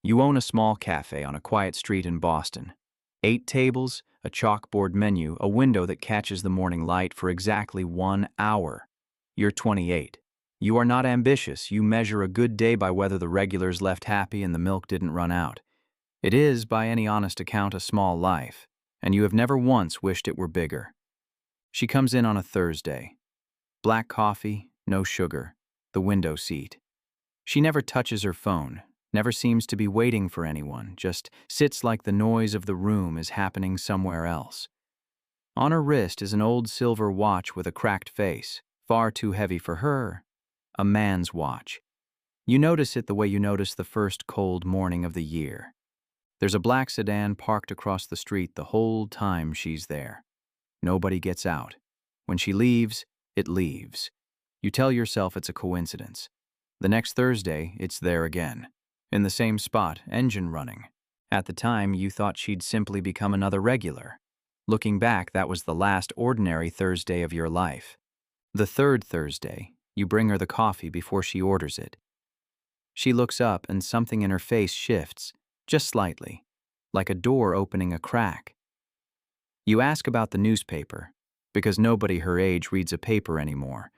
You own a small cafe on a quiet street in Boston. 8 tables, a chalkboard menu, a window that catches the morning light for exactly 1 hour. You're 28. You are not ambitious. You measure a good day by whether the regulars left happy and the milk didn't run out. It is, by any honest account, a small life, and you have never once wished it were bigger. She comes in on a Thursday. Black coffee, no sugar, the window seat. She never touches her phone, never seems to be waiting for anyone, just sits like the noise of the room is happening somewhere else. On her wrist is an old silver watch with a cracked face, far too heavy for her, a man's watch. You notice it the way you notice the first cold morning of the year. There's a black sedan parked across the street the whole time she's there. Nobody gets out. When she leaves, it leaves. You tell yourself it's a coincidence. The next Thursday, it's there again. In the same spot, engine running. At the time, you thought she'd simply become another regular. Looking back, that was the last ordinary Thursday of your life. The third Thursday, you bring her the coffee before she orders it. She looks up and something in her face shifts, just slightly, like a door opening a crack. You ask about the newspaper, because nobody her age reads a paper anymore.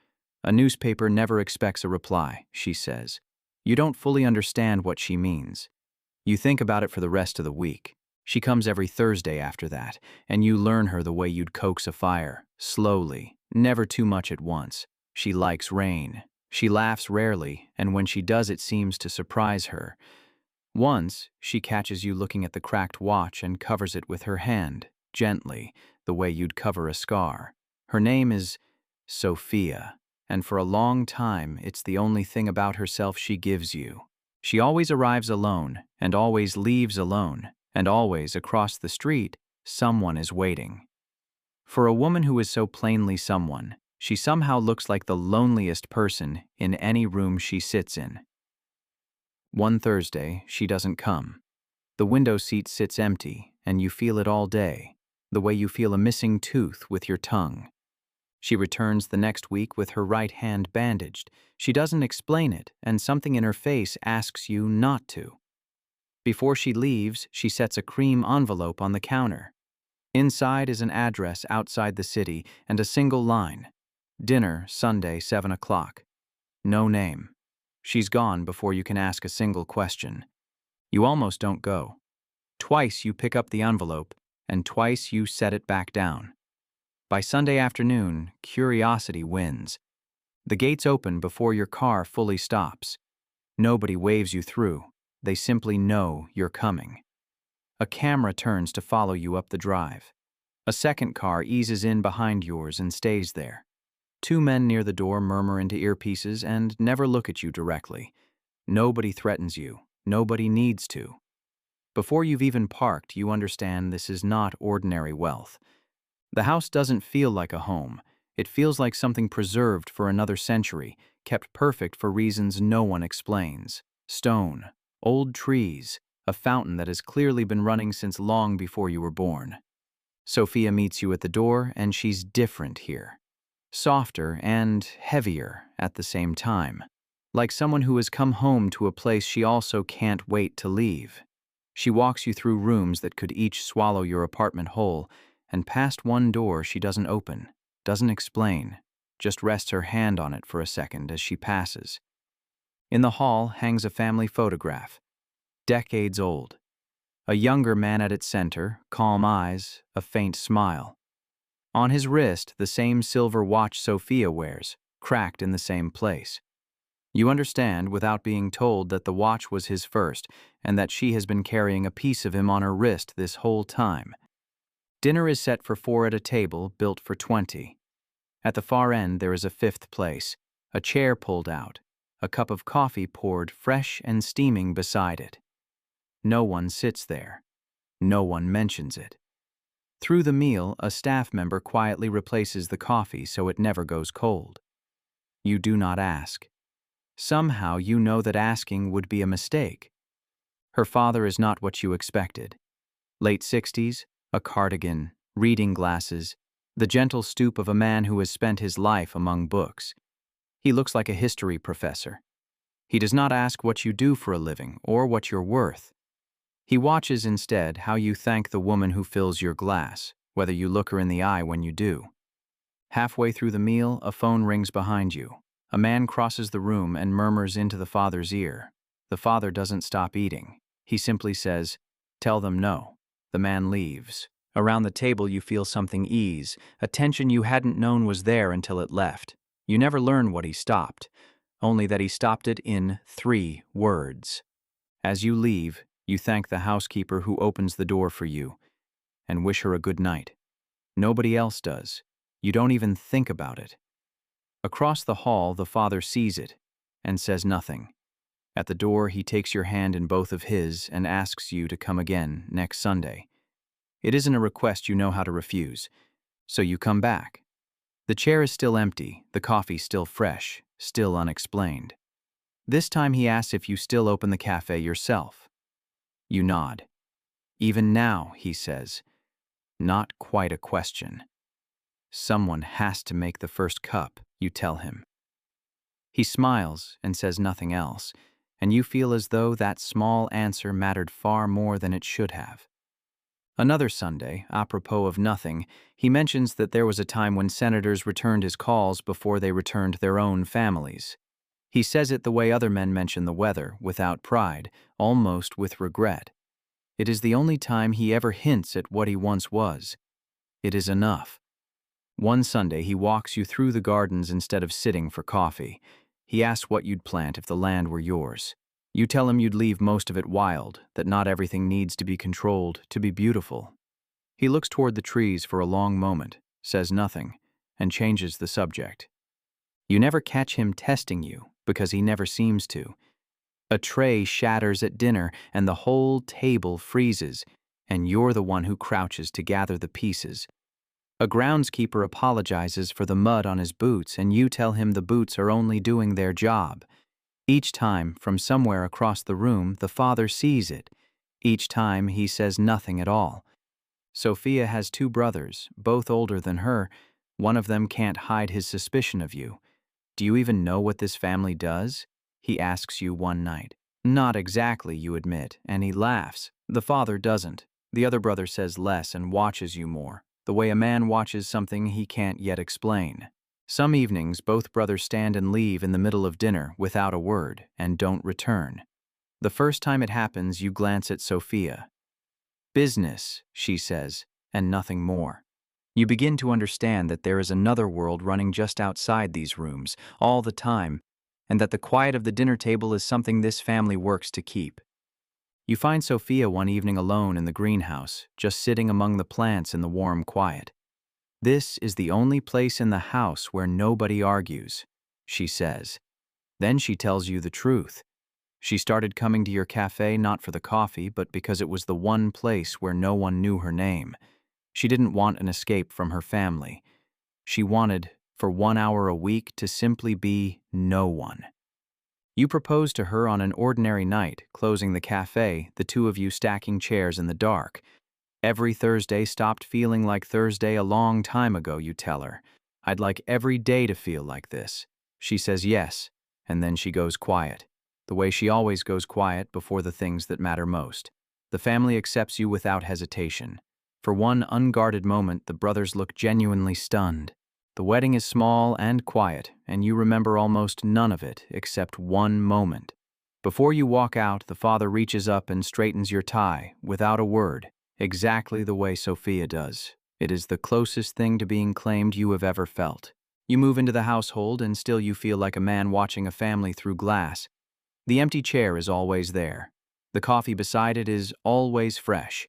A newspaper never expects a reply, she says. You don't fully understand what she means. You think about it for the rest of the week. She comes every Thursday after that, and you learn her the way you'd coax a fire, slowly, never too much at once. She likes rain. She laughs rarely, and when she does, it seems to surprise her. Once, she catches you looking at the cracked watch and covers it with her hand, gently, the way you'd cover a scar. Her name is Sophia, and for a long time, it's the only thing about herself she gives you. She always arrives alone, and always leaves alone, and always, across the street, someone is waiting. For a woman who is so plainly someone, she somehow looks like the loneliest person in any room she sits in. One Thursday, she doesn't come. The window seat sits empty, and you feel it all day, the way you feel a missing tooth with your tongue. She returns the next week with her right hand bandaged. She doesn't explain it, and something in her face asks you not to. Before she leaves, she sets a cream envelope on the counter. Inside is an address outside the city and a single line. Dinner, Sunday, 7 o'clock. No name. She's gone before you can ask a single question. You almost don't go. Twice you pick up the envelope, and twice you set it back down. By Sunday afternoon, curiosity wins. The gates open before your car fully stops. Nobody waves you through. They simply know you're coming. A camera turns to follow you up the drive. A second car eases in behind yours and stays there. 2 men near the door murmur into earpieces and never look at you directly. Nobody threatens you. Nobody needs to. Before you've even parked, you understand this is not ordinary wealth. The house doesn't feel like a home. It feels like something preserved for another century, kept perfect for reasons no one explains. Stone, old trees, a fountain that has clearly been running since long before you were born. Sophia meets you at the door, and she's different here. Softer and heavier at the same time, like someone who has come home to a place she also can't wait to leave. She walks you through rooms that could each swallow your apartment whole, and past one door she doesn't open, doesn't explain, just rests her hand on it for a second as she passes. In the hall hangs a family photograph, decades old. A younger man at its center, calm eyes, a faint smile. On his wrist, the same silver watch Sophia wears, cracked in the same place. You understand, without being told, that the watch was his first, and that she has been carrying a piece of him on her wrist this whole time. Dinner is set for 4 at a table built for 20. At the far end there is a 5th place, a chair pulled out, a cup of coffee poured fresh and steaming beside it. No one sits there. No one mentions it. Through the meal, a staff member quietly replaces the coffee so it never goes cold. You do not ask. Somehow you know that asking would be a mistake. Her father is not what you expected. Late 60s, a cardigan, reading glasses, the gentle stoop of a man who has spent his life among books. He looks like a history professor. He does not ask what you do for a living or what you're worth. He watches instead how you thank the woman who fills your glass, whether you look her in the eye when you do. Halfway through the meal, a phone rings behind you. A man crosses the room and murmurs into the father's ear. The father doesn't stop eating. He simply says, "Tell them no." The man leaves. Around the table you feel something ease, a tension you hadn't known was there until it left. You never learn what he stopped, only that he stopped it in 3 words. As you leave, you thank the housekeeper who opens the door for you and wish her a good night. Nobody else does. You don't even think about it. Across the hall, the father sees it and says nothing. At the door, he takes your hand in both of his and asks you to come again next Sunday. It isn't a request you know how to refuse, so you come back. The chair is still empty, the coffee still fresh, still unexplained. This time he asks if you still open the cafe yourself. You nod. Even now, he says, not quite a question. Someone has to make the first cup, you tell him. He smiles and says nothing else, and you feel as though that small answer mattered far more than it should have. Another Sunday, apropos of nothing, he mentions that there was a time when senators returned his calls before they returned their own families. He says it the way other men mention the weather, without pride, almost with regret. It is the only time he ever hints at what he once was. It is enough. One Sunday, he walks you through the gardens instead of sitting for coffee. He asks what you'd plant if the land were yours. You tell him you'd leave most of it wild, that not everything needs to be controlled to be beautiful. He looks toward the trees for a long moment, says nothing, and changes the subject. You never catch him testing you, because he never seems to. A tray shatters at dinner, and the whole table freezes, and you're the one who crouches to gather the pieces. A groundskeeper apologizes for the mud on his boots, and you tell him the boots are only doing their job. Each time, from somewhere across the room, the father sees it. Each time, he says nothing at all. Sophia has 2 brothers, both older than her. One of them can't hide his suspicion of you. Do you even know what this family does? He asks you one night. Not exactly, you admit, and he laughs. The father doesn't. The other brother says less and watches you more, the way a man watches something he can't yet explain. Some evenings, both brothers stand and leave in the middle of dinner without a word and don't return. The first time it happens, you glance at Sophia. "Business," she says, and nothing more. You begin to understand that there is another world running just outside these rooms, all the time, and that the quiet of the dinner table is something this family works to keep. You find Sophia one evening alone in the greenhouse, just sitting among the plants in the warm quiet. "This is the only place in the house where nobody argues," she says. Then she tells you the truth. She started coming to your cafe not for the coffee, but because it was the one place where no one knew her name. She didn't want an escape from her family. She wanted, for 1 hour a week, to simply be no one. You propose to her on an ordinary night, closing the cafe, the 2 of you stacking chairs in the dark. Every Thursday stopped feeling like Thursday a long time ago, you tell her. "I'd like every day to feel like this." She says yes, and then she goes quiet, the way she always goes quiet before the things that matter most. The family accepts you without hesitation. For one unguarded moment, the brothers look genuinely stunned. The wedding is small and quiet, and you remember almost none of it except one moment. Before you walk out, the father reaches up and straightens your tie, without a word, exactly the way Sophia does. It is the closest thing to being claimed you have ever felt. You move into the household, and still you feel like a man watching a family through glass. The empty chair is always there. The coffee beside it is always fresh.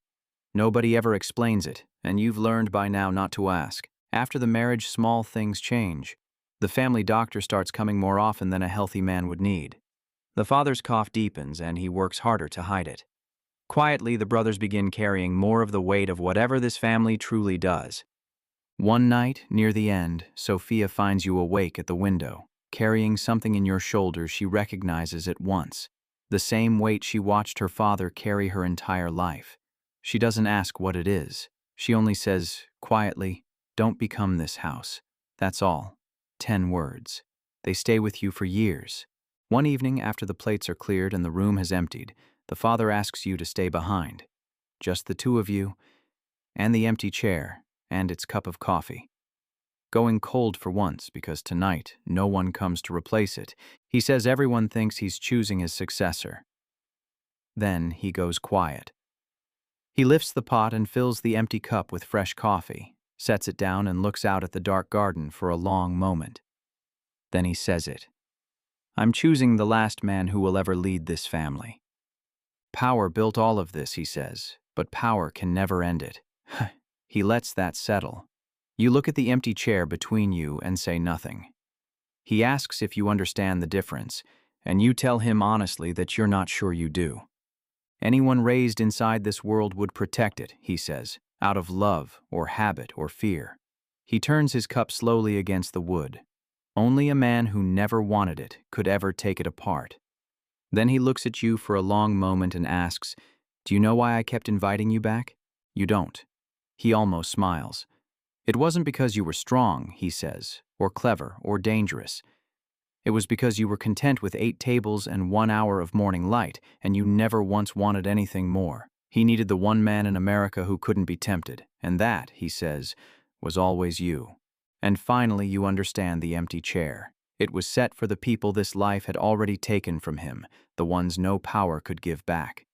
Nobody ever explains it, and you've learned by now not to ask. After the marriage, small things change. The family doctor starts coming more often than a healthy man would need. The father's cough deepens, and he works harder to hide it. Quietly, the brothers begin carrying more of the weight of whatever this family truly does. One night, near the end, Sophia finds you awake at the window, carrying something in your shoulders she recognizes at once, the same weight she watched her father carry her entire life. She doesn't ask what it is. She only says, quietly, "Don't become this house." That's all. 10 words. They stay with you for years. One evening, after the plates are cleared and the room has emptied, the father asks you to stay behind. Just the two of you, and the empty chair, and its cup of coffee. Going cold for once, because tonight no one comes to replace it. He says everyone thinks he's choosing his successor. Then he goes quiet. He lifts the pot and fills the empty cup with fresh coffee, sets it down and looks out at the dark garden for a long moment. Then he says it. I'm choosing the last man who will ever lead this family. Power built all of this, he says, but power can never end it. He lets that settle. You look at the empty chair between you and say nothing. He asks if you understand the difference, and you tell him honestly that you're not sure you do. Anyone raised inside this world would protect it, he says, out of love or habit or fear. He turns his cup slowly against the wood. Only a man who never wanted it could ever take it apart. Then he looks at you for a long moment and asks, "Do you know why I kept inviting you back?" You don't. He almost smiles. It wasn't because you were strong, he says, or clever or dangerous. It was because you were content with 8 tables and 1 hour of morning light, and you never once wanted anything more. He needed the one man in America who couldn't be tempted, and that, he says, was always you. And finally you understand the empty chair. It was set for the people this life had already taken from him, the ones no power could give back.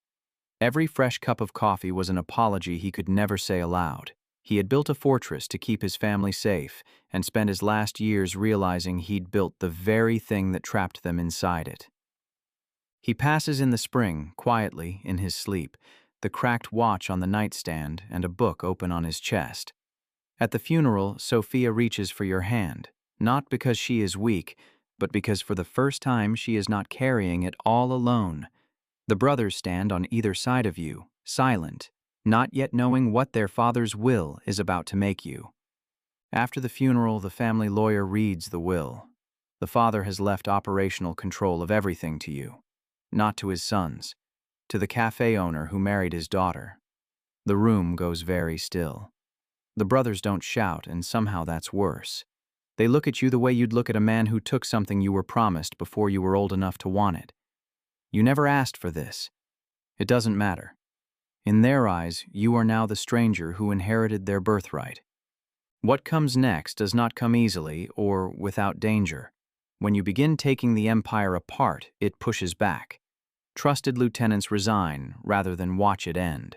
Every fresh cup of coffee was an apology he could never say aloud. He had built a fortress to keep his family safe and spent his last years realizing he'd built the very thing that trapped them inside it. He passes in the spring, quietly, in his sleep, the cracked watch on the nightstand and a book open on his chest. At the funeral, Sophia reaches for your hand, not because she is weak, but because for the first time she is not carrying it all alone. The brothers stand on either side of you, silent, not yet knowing what their father's will is about to make you. After the funeral, the family lawyer reads the will. The father has left operational control of everything to you, not to his sons, to the cafe owner who married his daughter. The room goes very still. The brothers don't shout, and somehow that's worse. They look at you the way you'd look at a man who took something you were promised before you were old enough to want it. You never asked for this. It doesn't matter. In their eyes, you are now the stranger who inherited their birthright. What comes next does not come easily or without danger. When you begin taking the empire apart, it pushes back. Trusted lieutenants resign rather than watch it end.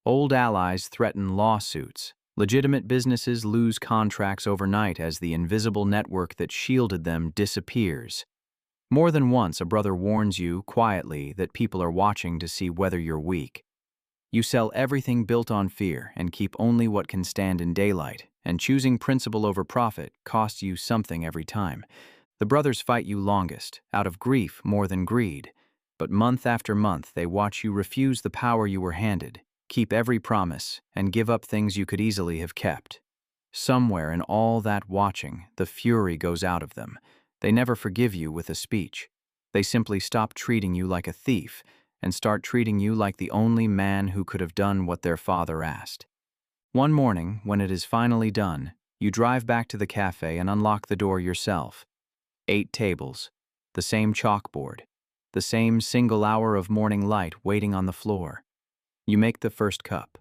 Old allies threaten lawsuits. Legitimate businesses lose contracts overnight as the invisible network that shielded them disappears. More than once, a brother warns you quietly that people are watching to see whether you're weak. You sell everything built on fear and keep only what can stand in daylight, and choosing principle over profit costs you something every time. The brothers fight you longest, out of grief more than greed, but month after month they watch you refuse the power you were handed, keep every promise, and give up things you could easily have kept. Somewhere in all that watching, the fury goes out of them. They never forgive you with a speech. They simply stop treating you like a thief and start treating you like the only man who could have done what their father asked. One morning, when it is finally done, you drive back to the cafe and unlock the door yourself. 8 tables, the same chalkboard, the same single hour of morning light waiting on the floor. You make the first cup.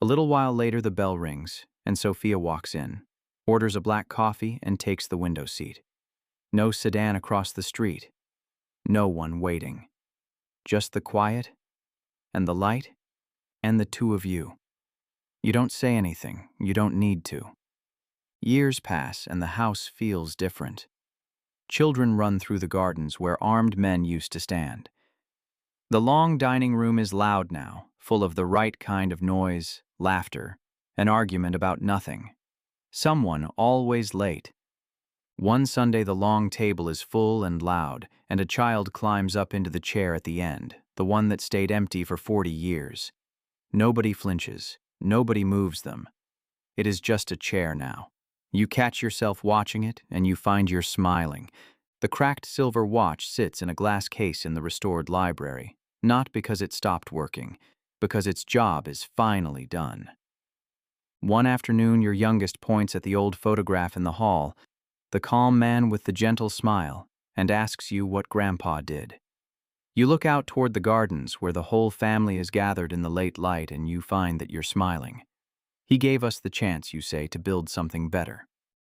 A little while later the bell rings, and Sophia walks in, orders a black coffee and takes the window seat. No sedan across the street. No one waiting. Just the quiet, and the light, and the two of you. You don't say anything, you don't need to. Years pass and the house feels different. Children run through the gardens where armed men used to stand. The long dining room is loud now, full of the right kind of noise, laughter, an argument about nothing. Someone always late. One Sunday the long table is full and loud, and a child climbs up into the chair at the end, the one that stayed empty for 40 years. Nobody flinches, nobody moves them. It is just a chair now. You catch yourself watching it, and you find you're smiling. The cracked silver watch sits in a glass case in the restored library, not because it stopped working, because its job is finally done. One afternoon your youngest points at the old photograph in the hall, the calm man with the gentle smile, and asks you what Grandpa did. You look out toward the gardens where the whole family is gathered in the late light and you find that you're smiling. He gave us the chance, you say, to build something better.